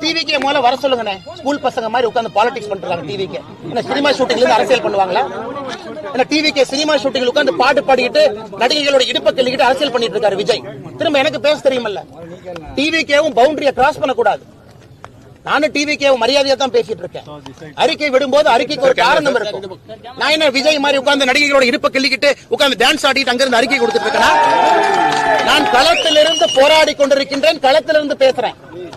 டிவிக்கே முதல்ல வர சொல்லுங்கண்ணே. ஸ்கூல் பசங்க மாதிரி உட்கார்ந்து பாலிடிக்ஸ் பண்றாங்க. டிவிக்கே என்ன சினிமா ஷூட்டிங்ல இருந்து அரசியல் பண்ணுவாங்களா? என்ன டிவிக்கே சினிமா ஷூட்டிங்ல உட்கார்ந்து பாட்டு பாடிக்கிட்டு நடிகைகளோட இடுப்பை கிள்ளிக்கிட்டு அரசியல் பண்ணிட்டு இருக்காரு விஜய். திரும்ப எனக்கு பேச தெரியுமல்ல. டிவிக்கேவும் பவுண்டரியை கிராஸ் பண்ணக்கூடாது. நானும் டிவிக்கேவும் மரியாதையா தான் பேசிட்டு இருக்கேன். அறிக்கை விடும்போது அறிக்கைக்கு ஒரு காரணம் இருக்கும். நான் என்ன விஜய் மாதிரி உட்கார்ந்து நடிகைகளோட இடுப்பை கிள்ளிக்கிட்டு உட்கார்ந்து டான்ஸ் ஆடிட்டு அங்கிருந்து அறிக்கை கொடுத்துட்டு இருக்கேன். நான் களத்திலிருந்து போராடி கொண்டிருக்கின்றேன். களத்திலிருந்து பேசுறேன்.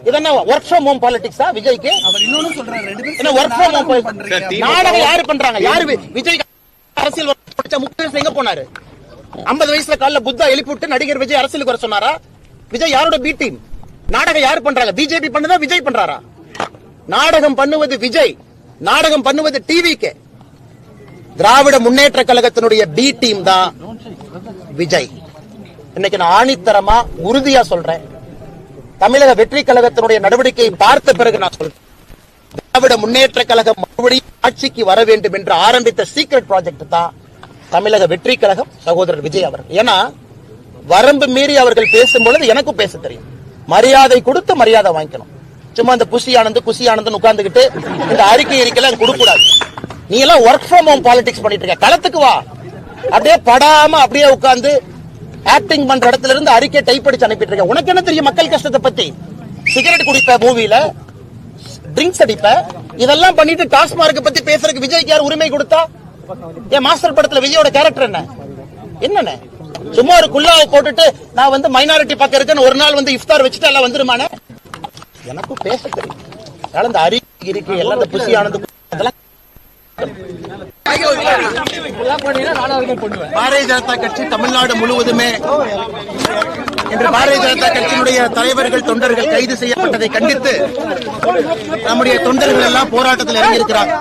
இதென்ன ஒர்க் ஃப்ரம் ஹோம் பாலிடிக்ஸா விஜய்க்கு? என்ன ஒர்க் ஃப்ரம் ஹோம்? நாடகம் யாரு பண்றாங்க? யாரு விஜய் அரசியல் படிச்ச 30 வயசுல எங்க போனாரு? 50 வயசுல காலைல புத்தா எழுப்பிவிட்டு நடிகர் விஜய் அரசியலுக்கு வர சொன்னாரா? விஜய் யாரோட பி டீம்? நாடகம் யாரு பண்றாங்க? பிஜேபி பண்ணுதா விஜய் பண்றாரா? நாடகம் பண்ணுவது விஜய், நாடகம் பண்ணுவது டிவிக்கு. திராவிட முன்னேற்ற கழகத்தினுடைய பி டீம் தான் விஜய். இன்னைக்கு நான் ஆணித்தரமா உறுதியா சொல்றேன். தமிழக வெற்றி கழகத்தினுடைய நடவடிக்கையை பார்த்த பிறகு நான் சொல்றேன், திராவிட முன்னேற்ற கழகம் மறுபடியும் ஆட்சிக்கு வர வேண்டும் என்று ஆரம்பித்த சீக்ரெட் ப்ராஜெக்ட் தான் தமிழக வெற்றி கழகம் சகோதரர் விஜய் அவர்கள். ஏன்னா வரம்பு மீறி அவர்கள் பேசும்பொழுது எனக்கும் பேச தெரியும். மரியாதை கொடுத்து மரியாதை வாங்கிக்கணும். சும்மா இந்த குசி ஆனந்த் உட்கார்ந்துகிட்டு இந்த அறிக்கையெல்லாம் கொடுக்க கூடாது. நீ எல்லாம் ஒர்க் ஃப்ரம் ஹோம் பாலிடிக்ஸ் பண்ணிட்டு இருக்க. களத்துக்கு வா. அப்படியே படாம அப்படியே உட்கார்ந்து ஆக்டிங் பண்ற இடத்துல இருந்து அறிக்கை டைப் அடிச்சு அனுப்பிட்டு இருக்க. உனக்கு என்ன தெரியும் மக்கள் கஷ்டத்தை பத்தி? சிகரெட் குடிப்ப, மூவில ட்ரிங்க்ஸ் அடிப்ப, இதெல்லாம் பண்ணிட்டு டாஸ்மார்க் பத்தி பேசுறதுக்கு விஜய்க்கு யார் உரிமை கொடுத்தா? ஏன் மாஸ்டர் படத்துல விஜயோட கேரக்டர் என்ன? என்னன்னு சும்மா ஒரு குல்லாவை போட்டுட்டு நான் வந்து மைனாரிட்டி பக்கம் இருக்கேன்னு ஒரு நாள் வந்து இஃப்தார் வச்சுட்டு எல்லாம் வந்துருமானே? எனக்கும் பேச தெரியும். அந்த அறிக்கை எல்லாம் இந்த புசி ஆனந்த் பாரதிய ஜனதா கட்சி தமிழ்நாடு முழுவதுமே இன்று பாரதிய ஜனதா கட்சியினுடைய தலைவர்கள் தொண்டர்கள் கைது செய்யப்பட்டதை கண்டித்து நம்முடைய தொண்டர்கள் எல்லாம் போராட்டத்தில் இறங்கியிருக்கிறார்.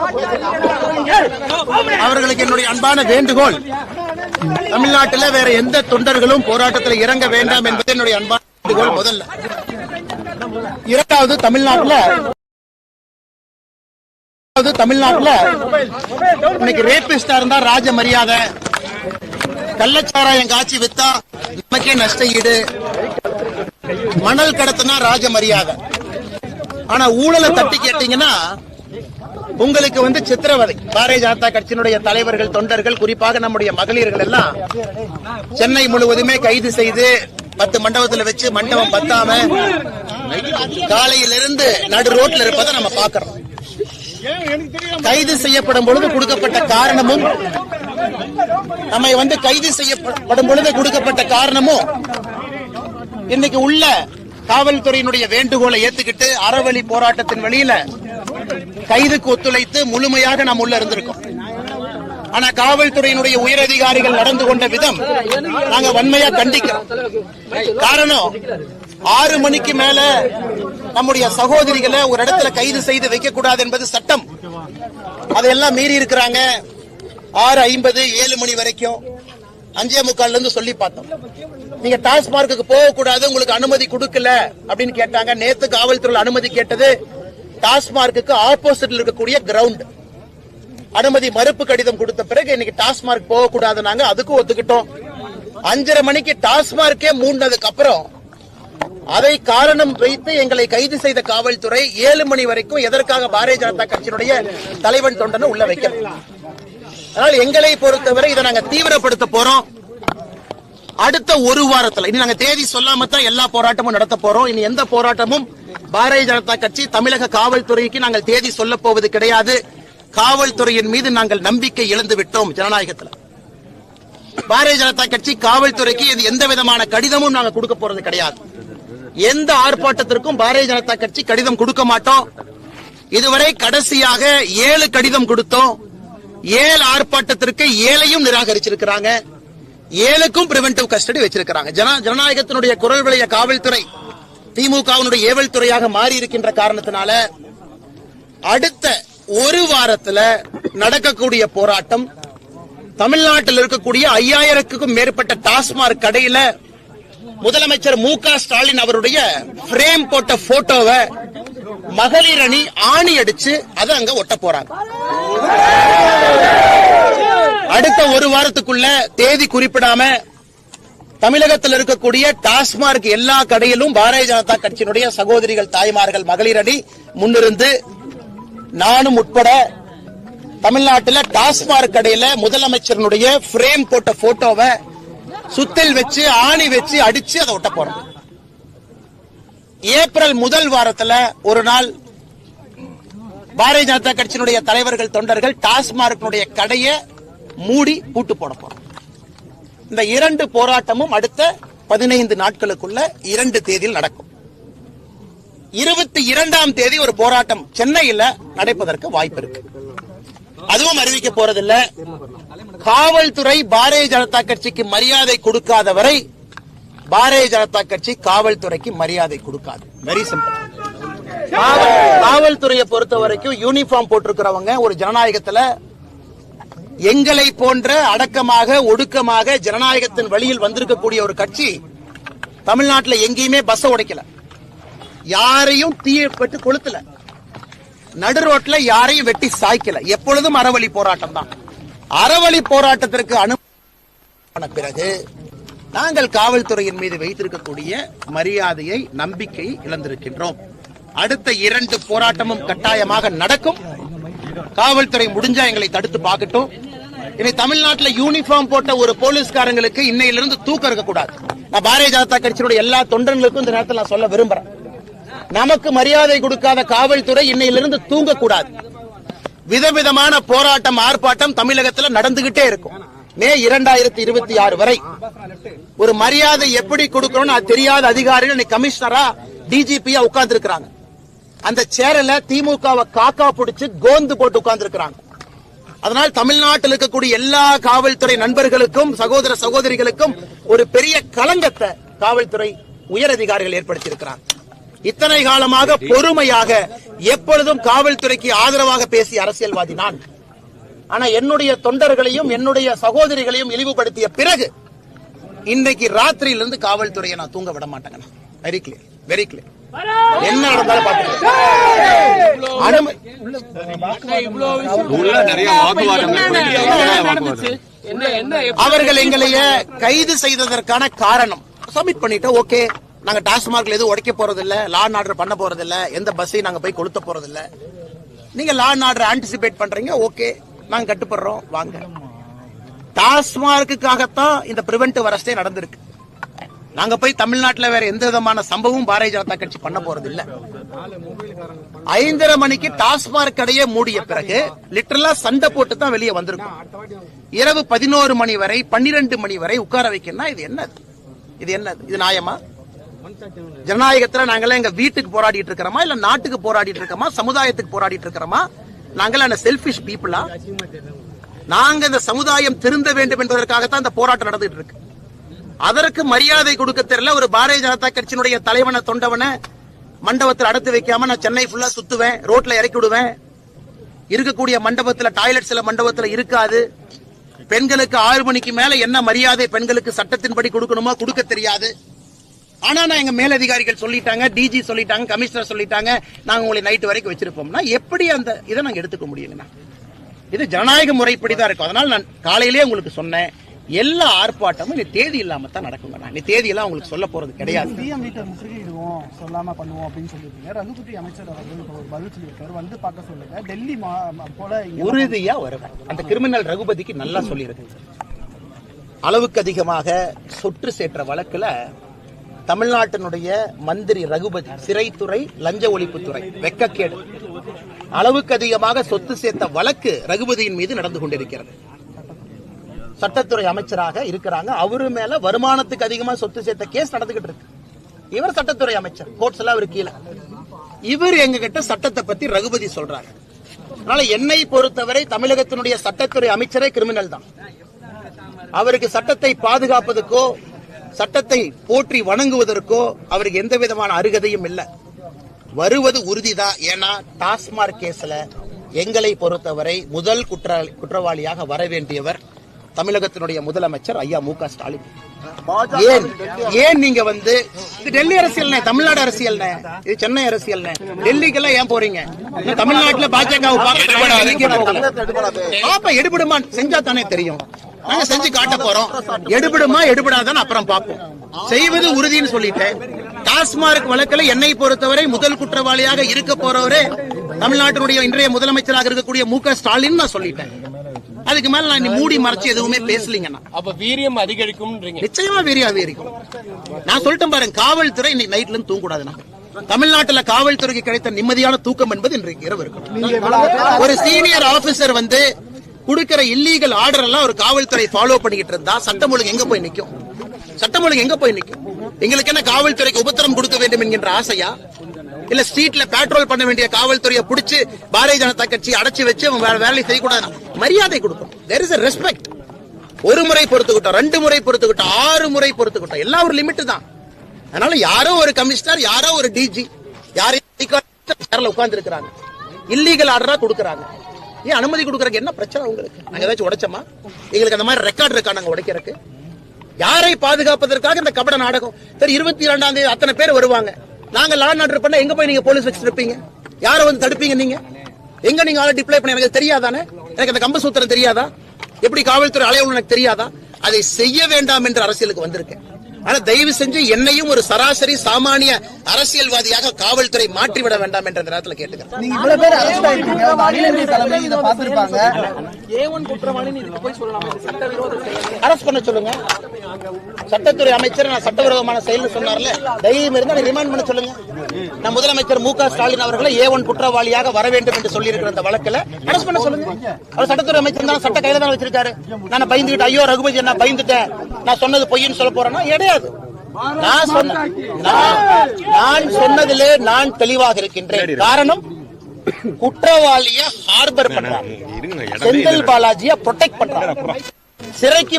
அவர்களுக்கு என்னுடைய அன்பான வேண்டுகோள், தமிழ்நாட்டில் வேற எந்த தொண்டர்களும் போராட்டத்தில் இறங்க வேண்டாம் என்பது என்னுடைய அன்பான வேண்டுகோள். முதல்ல. இரண்டாவது, தமிழ்நாட்டுல இன்னைக்கு ரேபிஸ்டா இருந்தா ராஜ மரியாதை, கள்ளச்சாராயம் காட்சி வித்தா நமக்கே நஷ்ட ஈடு, மணல் கடத்தினா ராஜ மரியாதை. ஆனா ஊழலை தட்டி கேட்டீங்கன்னா உங்களுக்கு வந்து சித்திரவதை. பாரதிய ஜனதா கட்சியினுடைய தலைவர்கள் தொண்டர்கள் குறிப்பாக நம்முடைய மகளிர்கள் எல்லாம் சென்னை முழுவதுமே கைது செய்து 10 மண்டபத்தில் வச்சு மண்டபம் பத்தாம காலையிலிருந்து நடு ரோட்ல இருப்பதை நம்ம பாக்கிறோம். கைது செய்யப்படும் பொழுது கொடுக்கப்பட்ட காரணமும், நம்ம வந்து கைது செய்யப்படும் பொழுது கொடுக்கப்பட்ட காரணமும் இன்னைக்கு உள்ள காவல்துறையினுடைய வேண்டுகோளை ஏத்துக்கிட்டு அறவழி போராட்டத்தின் வழியில கைதுக்கு ஒத்துழைத்து முழுமையாக நாம் உள்ள இருந்திருக்கோம். ஆனா காவல்துறையினுடைய உயரதிகாரிகள் நடந்து கொண்ட விதம் நாங்க வன்மையா கண்டிக்கிறோம். காரணம், 6 மணிக்கு மேல நம்முடைய சகோதரிகளை ஒரு இடத்துல கைது செய்து வைக்க கூடாது என்பது சட்டம். அதையெல்லாம் மீறி இருக்கிறாங்க. 6:50 7 மணி வரைக்கும் 5:45 இருந்து சொல்லி பார்த்தோம். நீங்க டாஸ்மார்க்கு போக கூடாது, உங்களுக்கு அனுமதி கொடுக்கல அப்படின்னு கேட்டாங்க. நேத்து காவல்துறை அனுமதி கேட்டது டாஸ்மார்க்கு ஆப்போசிட்ல இருக்கக்கூடிய கிரவுண்ட். அனுமதி மறுப்பு கடிதம் கொடுத்த பிறகு இன்னைக்கு டாஸ்மார்க் போக கூடாது, நாங்க அதுக்கும் ஒத்துக்கிட்டோம். 5:30 மணிக்கு டாஸ்மார்க்கே மூடினதுக்கு அப்புறம் அதை காரணம் வைத்து எங்களை கைது செய்த காவல்துறை 7 மணி வரைக்கும் எதற்காக பாரதிய ஜனதா கட்சியினுடைய தலைவன் தொண்டனை உள்ள வைக்கணும். அதனால் எங்களை பொறுத்தவரை இதை நாங்க தீவிரப்படுத்த போறோம். அடுத்த ஒரு வாரத்தில், இனி நாங்க தேதி சொல்லாம தான் எல்லா போராட்டமும் நடத்த போறோம். இனி எந்த போராட்டமும் பாரதிய ஜனதா கட்சி தமிழக காவல்துறைக்கு நாங்கள் தேதி சொல்ல போவது கிடையாது. காவல்துறையின் மீது நாங்கள் நம்பிக்கை இழந்து விட்டோம். ஜனநாயகத்தில் பாரதிய ஜனதா கட்சி காவல்துறைக்கு எந்த விதமான கடிதமும் நாங்க கொடுக்க போறது கிடையாது. எந்த ஆர்ப்பாட்டத்திற்கும் பாரதிய ஜனதா கட்சி கடிதம் கொடுக்க மாட்டோம். இதுவரை கடைசியாக 7 கடிதம் கொடுத்தோம். 7 ஆர்ப்பாட்டத்திற்கு 7ஐயும் நிராகரிச்சிருக்கிறாங்க. 7க்கும் பிரிவென்டிவ் கஸ்டடி வச்சிருக்கிறாங்க. ஜனநாயகத்தினுடைய குரல் விளைய காவல்துறை திமுகவினுடைய ஏவல் துறையாக மாறி இருக்கின்ற காரணத்தினால அடுத்த ஒரு வாரத்துல நடக்கக்கூடிய போராட்டம் தமிழ்நாட்டில் இருக்கக்கூடிய 5000க்கும் மேற்பட்ட டாஸ்மார்க் கடையில முதலமைச்சர் மு.க. ஸ்டாலின் அவருடைய பிரேம் போட்ட போட்டோவை மகளிர் அணி ஆணி அடிச்சு அதை அங்க ஒட்ட போறாங்க. அடுத்த ஒரு வாரத்துக்குள்ள தேதி குறிப்பிடாம தமிழகத்தில் இருக்கக்கூடிய டாஸ்மார்க் எல்லா கடையிலும் பாரதிய ஜனதா கட்சியினுடைய சகோதரிகள், தாய்மார்கள், மகளிர் அணி முன்னிருந்து நானும் உட்பட தமிழ்நாட்டில் டாஸ்மார்க் கடையில முதலமைச்சருடைய பிரேம் போட்ட போட்டோவை சுத்தில் வச்சு ஆணி வச்சு அடிச்சு அதை ஒட்ட போறோம். ஏப்ரல் முதல் வாரத்தில் ஒரு நாள் பாரதிய ஜனதா கட்சியினுடைய தலைவர்கள், தொண்டர்கள் டாஸ்மார்க் கடையை மூடி பூட்டு போட போறோம். இந்த 2 போராட்டமும் அடுத்த 15 நாட்களுக்குள்ள 2 தேதியில் நடக்கும். 22ஆம் தேதி ஒரு போராட்டம் சென்னையில் நடப்பதற்கு வாய்ப்பு இருக்கு. அதுவும் அறிவிக்க போறதில்ல. காவல்துறை பாரதிய ஜனதா கட்சிக்கு மரியாதை கொடுக்காத வரை பாரதிய ஜனதா கட்சி காவல்துறைக்கு மரியாதை கொடுக்காது. Very simple. காவல்துறையை பொறுத்த வரைக்கும் யூனிஃபார்ம் போட்டிருக்கிறவங்க ஒரு ஜனநாயகத்துல எங்களை போன்ற அடக்கமாக, ஒடுக்கமாக ஜனநாயகத்தின் வழியில் வந்திருக்கக்கூடிய ஒரு கட்சி தமிழ்நாட்டில் எங்கேயுமே பஸ் உடைக்கல, யாரையும் தீயப்பட்டு கொளுத்தல, நடு ரோட்ல யாரையும் வெட்டி சாய்க்கல. எப்பொழுதும் அறவழி போராட்டம் தான். அறவழி போராட்டத்திற்கு அனுமதி பிறகு நாங்கள் காவல்துறையின் மீது வைத்திருக்கக்கூடிய மரியாதையை, நம்பிக்கையை இழந்திருக்கின்றோம். அடுத்த 2 போராட்டமும் கட்டாயமாக நடக்கும். காவல்துறை முடிஞ்சா எங்களை தடுத்து பார்க்கட்டும். இனி தமிழ்நாட்டில் யூனிஃபார்ம் போட்ட ஒரு போலீஸ்காரங்களுக்கு இன்னையிலிருந்து தூக்கம் இருக்கக்கூடாது. நான் பாரதிய ஜனதா கட்சியினுடைய எல்லா தொண்டர்களுக்கும் இந்த நேரத்தில் நான் சொல்ல விரும்புறேன். நமக்கு மரியாதை கொடுக்காத காவல்துறை இன்னையிலிருந்து தூங்கக்கூடாது. விதவிதமான போராட்டம், ஆர்ப்பாட்டம் தமிழகத்தில் நடந்துகிட்டே இருக்கும். மே 2026 வரை ஒரு மரியாதை எப்படி கொடுக்கணும் அது தெரியாத அதிகாரிகள் கமிஷனரா, டிஜிபியா உட்கார்ந்து இருக்கிறாங்க. அந்த சேரல திமுகவை காக்கா பிடிச்சு கோந்து போட்டு உட்கார்ந்து இருக்கிறாங்க. அதனால் தமிழ்நாட்டில் இருக்கக்கூடிய எல்லா காவல்துறை நண்பர்களுக்கும், சகோதர சகோதரிகளுக்கும் ஒரு பெரிய களங்கத்தை காவல்துறை உயர் அதிகாரிகள் ஏற்படுத்தி இருக்கிறார். இத்தனை காலமாக பொறுமையாக எப்பொழுதும் காவல்துறைக்கு ஆதரவாக பேசிய அரசியல்வாதி நான். ஆனா என்னுடைய தொண்டர்களையும் என்னுடைய சகோதரிகளையும் இழிவுபடுத்திய பிறகு இன்றைக்கு ராத்திரியிலிருந்து காவல்துறையை நான் தூங்க விட மாட்டேங்க. Very clear, very clear. என்ன நடந்தாலும் அவர்கள் எங்களைய கைது செய்ததற்கான காரணம் சப்மிட் பண்ணிட்டோம். ஓகே, நாங்க டாஸ்மார்க்ல எதுவும் உடைக்க போறதில்ல, லா அண்ட் ஆர்டர் பண்ண போறதில்ல, எந்த பஸ்ஸையும் நாங்க போய் கொளுத்த போறதில்ல. நீங்க லா அண்ட் ஆர்டர் ஆன்டிசிபேட் பண்றீங்க, ஓகே, நாங்க கட்டுப்படுறோம், வாங்க. டாஸ்மார்க்குக்காகத்தான் இந்த பிரிவென்டிவ் அரெஸ்டே நடந்திருக்கு. நாங்க போய் தமிழ்நாட்டில் வேற எந்த விதமான சம்பவம் பாரதிய ஜனதா கட்சி பண்ண போறது இல்ல. 5:30 மணிக்கு டாஸ்மார்க் கடையே மூடிய பிறகு லிட்டரலா சண்டை போட்டு தான் வெளியே வந்திருக்கும். இரவு 11 மணி வரை, 12 மணி வரை உட்கார வைக்கணும். இது என்னது? இது என்னது? இது நியாயமா? ஜனநாயகத்துல நாங்களாம் எங்க வீட்டுக்கு போராடிட்டு இருக்கிறோமா, இல்ல நாட்டுக்கு போராடிட்டு இருக்கோமா, சமுதாயத்துக்கு போராடிட்டு இருக்கிறோமா? நாங்கள் செல்பிஷ் பீப்புளா? நாங்க இந்த சமுதாயம் திருந்த வேண்டும் என்பதற்காகத்தான் இந்த போராட்டம் நடந்துட்டு இருக்கு. அதற்கு மரியாதை கொடுக்க தெரியல. ஒரு பாரதிய ஜனதா கட்சியினுடைய தலைவனை, தொண்டவனை மண்டபத்தில் அடைத்து வைக்காம நான் சென்னை ஃபுல்லா சுத்துவேன், ரோட்ல இறக்கி விடுவேன். இருக்கக்கூடிய மண்டபத்தில் டாய்லெட் சில மண்டபத்தில் இருக்காது. பெண்களுக்கு 6 மணிக்கு மேல என்ன மரியாதை பெண்களுக்கு சட்டத்தின்படி கொடுக்கணுமோ கொடுக்க தெரியாது. ஆனா நான் எங்க மேலதிகாரிகள் சொல்லிட்டாங்க, டிஜி சொல்லிட்டாங்க, கமிஷனர் சொல்லிட்டாங்க, நாங்க உங்களை நைட்டு வரைக்கும் வச்சிருப்போம்னா எப்படி அந்த இதை நாங்க எடுத்துக்க முடியுங்கண்ணா? இது ஜனநாயக முறைப்படிதான் இருக்கும். அதனால நான் காலையிலேயே உங்களுக்கு சொன்னேன், எல்லா ஆர்ப்பாட்டமும் நீ தேதி இல்லாம தான் நடக்குங்க. நீ தேதி எல்லாம் உங்களுக்கு சொல்ல போறது கிடையாது. சொல்லாம பண்ணுவோம் அப்படின்னு சொல்லிருக்கீங்க. ரகுபதி அமைச்சர் அவர்கள் பதில் சொல்லியிருக்காரு, வந்து பார்க்க சொல்லுங்க, டெல்லி போல உறுதியா வருவேன். அந்த கிரிமினல் ரகுபதிக்கு நல்லா சொல்லியிருக்கு. அளவுக்கு அதிகமாக சொற்று சேற்ற வழக்குல தமிழ்நாட்டினுடைய மந்திரி ரகுபதி, சிறைத்துறை, லஞ்ச ஒழிப்புத்துறை, வெக்கக்கேடு, அளவுக்கு அதிகமாக சொத்து சேர்த்த வழக்கு ரகுபதியின் மீது நடந்து கொண்டிருக்கிறது. சட்டத்துறை அமைச்சராக இருக்கிறாங்க. அவரு மேல வருமானத்துக்கு அதிகமா சொத்து சேர்த்த கேஸ் நடந்துகிட்டு இருக்கு. இவர் சட்டத்துறை அமைச்சர், கோர்ட்ஸ் எல்லாம் இவர் கீழே. இவர் எங்க கிட்ட சட்டத்தை பத்தி ரகுபதி சொல்றாங்க. அதனால என்னை பொறுத்தவரை தமிழகத்தினுடைய சட்டத்துறை அமைச்சரே கிரிமினல் தான். அவருக்கு சட்டத்தை பாதுகாப்பதற்கோ சட்டத்தை போற்றி வணங்குவதற்கோ அவருக்கு எந்த விதமான அருகதையும் இல்லை. வருவது உறுதிதான். ஏன்னா டாஸ்மார்க் கேஸ்ல எங்களை பொறுத்தவரை முதல் குற்றவாளியாக வர வேண்டியவர் தமிழகத்தினுடைய முதலமைச்சர் ஐயா மு.க. ஸ்டாலின். ஏன் நீங்க வந்து இது டெல்லி அரசியல், தமிழ்நாடு அரசியல், இது சென்னை அரசியல், டெல்லிக்கெல்லாம் ஏன் போறீங்க? தமிழ்நாட்டுல பாஜக எடுபடுமா செஞ்சா தானே தெரியும். நாங்க செஞ்சு காட்ட போறோம். எடுபடுமா எடுபடாதான் அப்புறம் பார்ப்போம். செய்வது உறுதின்னு சொல்லிட்டேன். டாஸ்மார்க் வழக்கில் என்னை பொறுத்தவரை முதல் குற்றவாளியாக இருக்க போறவரே தமிழ்நாட்டினுடைய இன்றைய முதலமைச்சராக இருக்கக்கூடிய மு.க. ஸ்டாலின் நான் சொல்லிட்டேன். அதுக்கு மேல நான் மூடி மறைச்சு எதுவுமே பேசலீங்கன்னா அப்ப வீரியம் அதிகரிக்கும். நிச்சயமா வீரியம் அதிகரிக்கும். நான் சொல்லிட்டேன் பாருங்க, காவல்துறை இன்னைக்கு நைட்ல இருந்து தூங்கக்கூடாதுன்னா. தமிழ்நாட்டுல காவல்துறைக்கு கிடைத்த நிம்மதியான தூக்கம் என்பது இன்றைக்கு இரவு இருக்கும். ஒரு சீனியர் ஆபீசர் வந்து கொடுக்கிற இல்லீகல் ஆர்டர் எல்லாம் ஒரு காவல்துறை ஃபாலோ பண்ணிக்கிட்டு இருந்தா சட்டம் ஒழுங்கு எங்க போய் நிக்கும்? சட்டம் ஒழுங்கு எங்க போய் நிக்கும்? எங்களுக்கு என்ன காவல்துறைக்கு உபத்திரம் கொடுக்க வேண்டும் என்கின்ற ஆசையா? இல்ல ஸ்ட்ரீட்ல பேட்ரோல் பண்ண வேண்டிய காவல்துறையை பிடிச்சு பாரதிய ஜனதா கட்சி அடைச்சு வச்சு அவங்க வேலையை செய்யக்கூடாது. மரியாதை கொடுக்கும். There is a respect. ஒரு முறை பொறுத்துக்கிட்டோம், 2 முறை பொறுத்துக்கிட்டோம், 6 முறை பொறுத்துக்கிட்டோம். எல்லாம் ஒரு லிமிட் தான். அதனால யாரோ ஒரு கமிஷனர், யாரோ ஒரு டிஜி யாரையும் உட்கார்ந்து இருக்கிறாங்க, இல்லீகல் ஆர்டரா கொடுக்கறாங்க. ஏன் அனுமதி கொடுக்கறதுக்கு என்ன பிரச்சனை உங்களுக்கு? நாங்க ஏதாச்சும் உடைச்சோமா? எங்களுக்கு அந்த மாதிரி ரெக்கார்ட் இருக்கா நாங்க உடைக்கிறதுக்கு? யாரை பாதுகாப்பதற்காக இந்த கபட நாடகம்? சரி, 22ஆம் தேதி அத்தனை பேர் வருவாங்க. நாங்க லா அண்ட் ஆர்டர் பண்ண எங்க போய் நீங்க போலீஸ் வச்சிருப்பீங்க? யாரை வந்து தடுப்பீங்க? நீங்க எங்க நீங்க ஆளை டிப்ளை பண்ண எனக்கு தெரியாதானே? எனக்கு அந்த கம்ப சூத்திரம் தெரியாதா? எப்படி காவல்துறை அலையவும் எனக்கு தெரியாதா? அதை செய்ய வேண்டாம் என்று அரசியலுக்கு வந்திருக்கேன். ஆனா தயவு செஞ்சு என்னையும் ஒரு சராசரி சாமானிய அரசியல்வாதியாக காவல்துறை மாற்றிவிட வேண்டாம் என்ற நேரத்தில் கேட்டுக்கிறேன். நீங்க இவ்வளவு பேர் அரெஸ்ட் ஆயிட்டீங்க, மாநில தலைமை இதை பார்த்திருப்பாங்க. அரெஸ்ட் பண்ண சொல்லுங்க. சட்டத்துறை அமைச்சர் நான் சட்டவிரோதமான செயல் சொன்னார்ல, தைரியம் இருந்தா ரிமாண்ட் பண்ண சொல்லுங்க. நான் முதலமைச்சர் மு.க. ஸ்டாலின் அவர்களை A1 குற்றவாளியாக வர வேண்டும் என்று சொல்லி இருக்கிற அந்த வழக்கில் அரெஸ்ட் பண்ண சொல்லுங்க. அவர் சட்டத்துறை அமைச்சர் தான், சட்ட கையில தான் வச்சிருக்காரு. நான் பயந்துகிட்டு ஐயோ ரகுபதி நான் பயந்துட்டேன், நான் சொன்னது பொய்ன்னு சொல்ல போறேன்னா கிடையாது. நான் சொன்னதிலே நான் தெளிவாக இருக்கின்றேன். காரணம், குற்றவாளிய ஹார்பர் பண்றாங்க, செந்தில் பாலாஜிய ப்ரொடெக்ட் பண்றாங்க, சிறைக்கு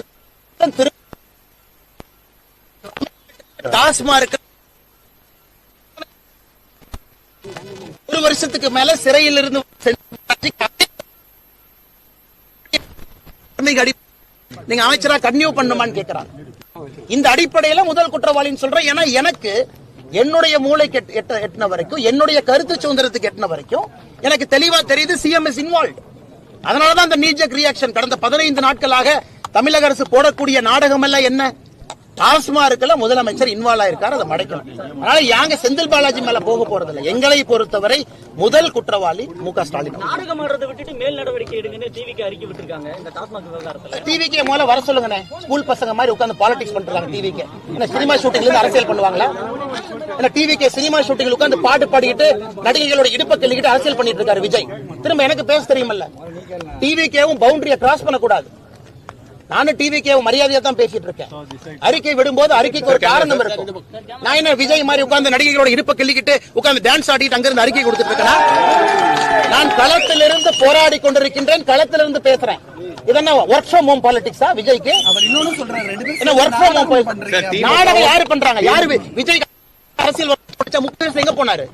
டாஸ்மார்க் 1 வருஷத்துக்கு மேல சிறையில் இருந்து நீங்க அமைச்சரா கன்டினியூ பண்ணுமான்னு கேட்கிறாங்க. இந்த அடிப்படையில முதல் குற்றவாளின்னு சொல்றேன். ஏன்னா எனக்கு என்னுடைய மூளைக்கு எட்டின வரைக்கும், என்னுடைய கருத்து சுதந்திரத்துக்கு எட்டின வரைக்கும் எனக்கு தெளிவா தெரியுது சிஎம் இஸ் இன்வால்வ். அதனாலதான் அந்த நீஜக் ரியாக்ஷன். கடந்த 15 நாட்களாக தமிழக அரசு போடக்கூடிய நாடகம் எல்லாம் என்ன? டாஸ்மார்க்ல முதலமைச்சர் இன்வால்வ் ஆயிருக்காரு, அதை மறைக்கணும். அதனால யாங்க செந்தில் பாலாஜி மேல போக போறதில்லை. எங்களை பொறுத்தவரை முதல் குற்றவாளி மு.க. ஸ்டாலின். நாடகம் ஆடுறதை விட்டுட்டு மேல் நடவடிக்கை எடுங்கன்னு டிவிக்கு அறிக்கை விட்டுருக்காங்க. இந்த டாஸ்மாக் விவகாரத்துல டிவிக்கு முதல்ல வர சொல்லுங்க. ஸ்கூல் பசங்க மாதிரி உட்கார்ந்து பாலிடிக்ஸ் பண்றாங்க. டிவிக்கு என்ன சினிமா ஷூட்டிங்ல இருந்து அரசியல் பண்ணுவாங்களா? என்ன டிவிக்கு சினிமா ஷூட்டிங்ல உட்கார்ந்து பாட்டு பாடிக்கிட்டு நடிகைகளோட இடுப்பை கிள்ளிக்கிட்டு அரசியல் பண்ணிட்டு இருக்காரு விஜய். திரும்ப எனக்கு பேச தெரியுமல்ல. டிவிக்கேவும் பவுண்டரியை கிராஸ் பண்ணக்கூடாது. நானும் டிவிக்கு மரியாதையா தான் பேசிட்டு இருக்கேன். அறிக்கை விடும்போது அறிக்கைக்கு ஒரு காரணம் இருக்கும். நான் என்ன விஜய் மாதிரி உட்கார்ந்து நடிகைகளோட இடுப்பை கிள்ளிக்கிட்டு உட்கார்ந்து டான்ஸ் ஆடிட்டு அங்கிருந்து அறிக்கை கொடுத்துட்டு இருக்கேன்? நான் களத்திலிருந்து போராடி கொண்டிருக்கின்றேன், களத்திலிருந்து பேசுறேன். இதென்ன ஒர்க் ஃப்ரம் ஹோம் பாலிடிக்ஸா விஜய்க்கு? என்ன ஒர்க் ஃப்ரம் ஹோம் நாடகம் யாரு பண்றாங்க? யாரு விஜய் அரசியல் 30 வயசுல எங்க போனாரு?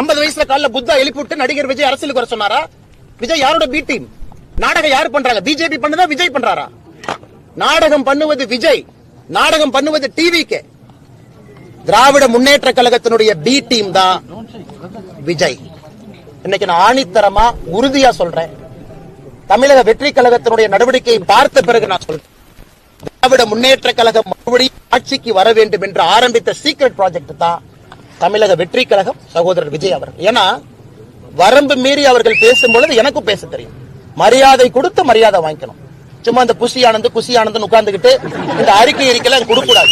50 வயசுல காலைல புத்தா எழுப்பிவிட்டு நடிகர் விஜய் அரசியலுக்கு வர சொன்னாரா? விஜய் யாரோட பி டீம்? நாடகம் யாரு பண்றாங்க? பிஜேபி பண்ணதா விஜய் பண்றாரா? நாடகம் பண்ணுவது விஜய், நாடகம் பண்ணுவது டிவிக்கு. திராவிட முன்னேற்ற கழகத்தினுடைய பி டீம் தான் விஜய். இன்னைக்கு நான் ஆணித்தரமா உறுதியா சொல்றேன். தமிழக வெற்றி கழகத்தினுடைய நடவடிக்கையை பார்த்த பிறகு நான் சொல்றேன், திராவிட முன்னேற்ற கழகம் மறுபடியும் ஆட்சிக்கு வர வேண்டும் என்று ஆரம்பித்த சீக்ரெட் ப்ராஜெக்ட் தான் தமிழக வெற்றி கழகம், சகோதரர் விஜய் அவர்கள். ஏன்னா வரம்பு மீறி அவர்கள் பேசும்பொழுது எனக்கும் பேச தெரியும். மரியாதை கொடுத்து மரியாதை வாங்கிக்கணும். சும்மா இந்த குஷி ஆனந்த் உட்கார்ந்துகிட்டு இந்த அறிக்கையெல்லாம் கொடுக்க கூடாது.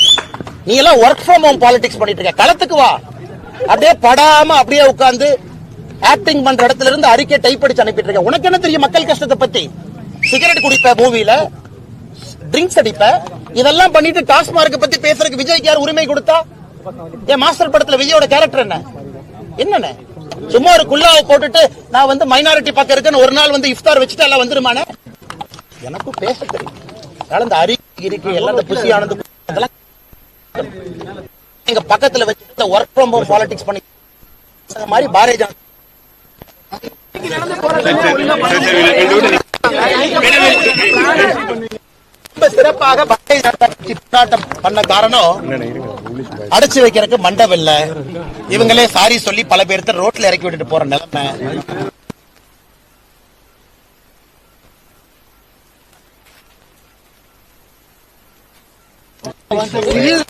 நீ எல்லாம் ஒர்க் ஃப்ரம் ஹோம் பாலிடிக்ஸ் பண்ணிட்டு இருக்க. களத்துக்கு வா. அப்படியே படாம அப்படியே உட்கார்ந்து ஆக்டிங் பண்ற இடத்துல இருந்து அறிக்கை டைப் அடிச்சு அனுப்பிட்டு இருக்க. உனக்கு என்ன தெரியும் மக்கள் கஷ்டத்தை பத்தி? சிகரெட் குடிப்ப, மூவில ட்ரிங்க்ஸ் அடிப்ப, இதெல்லாம் பண்ணிட்டு டாஸ்மார்க் பத்தி பேசுறதுக்கு விஜய்க்கு யார் உரிமை கொடுத்தா? என் மாஸ்டர் படத்துல விஜயோட கேரக்டர் என்ன? என்னன்னு சும்மா ஒரு குல்லாவை போட்டுட்டு நான் வந்து மைனாரிட்டி பக்கம் இருக்கேன்னு ஒரு நாள் வந்து இஃப்தார் வச்சுட்டு எல்லாம் வந்துருமானே? எனக்கும் பேச தெரியும். கலந்த அறிக்கை எல்லாம் இந்த புசி ஆனந்த் எங்க பக்கத்துல வச்சு ஒர்க் ஃப்ரம் ஹோம் பாலிடிக்ஸ் பண்ணி மாதிரி பாரதிய சிறப்பாக போராட்டம் பண்ண காரணம் அடைச்சு வைக்கிறதுக்கு மண்டபம் இல்ல. இவங்களே சாரி சொல்லி பல பேர்த்த ரோட்ல இறக்கி விட்டுட்டு போற நிலைமை. சொல்றேன்.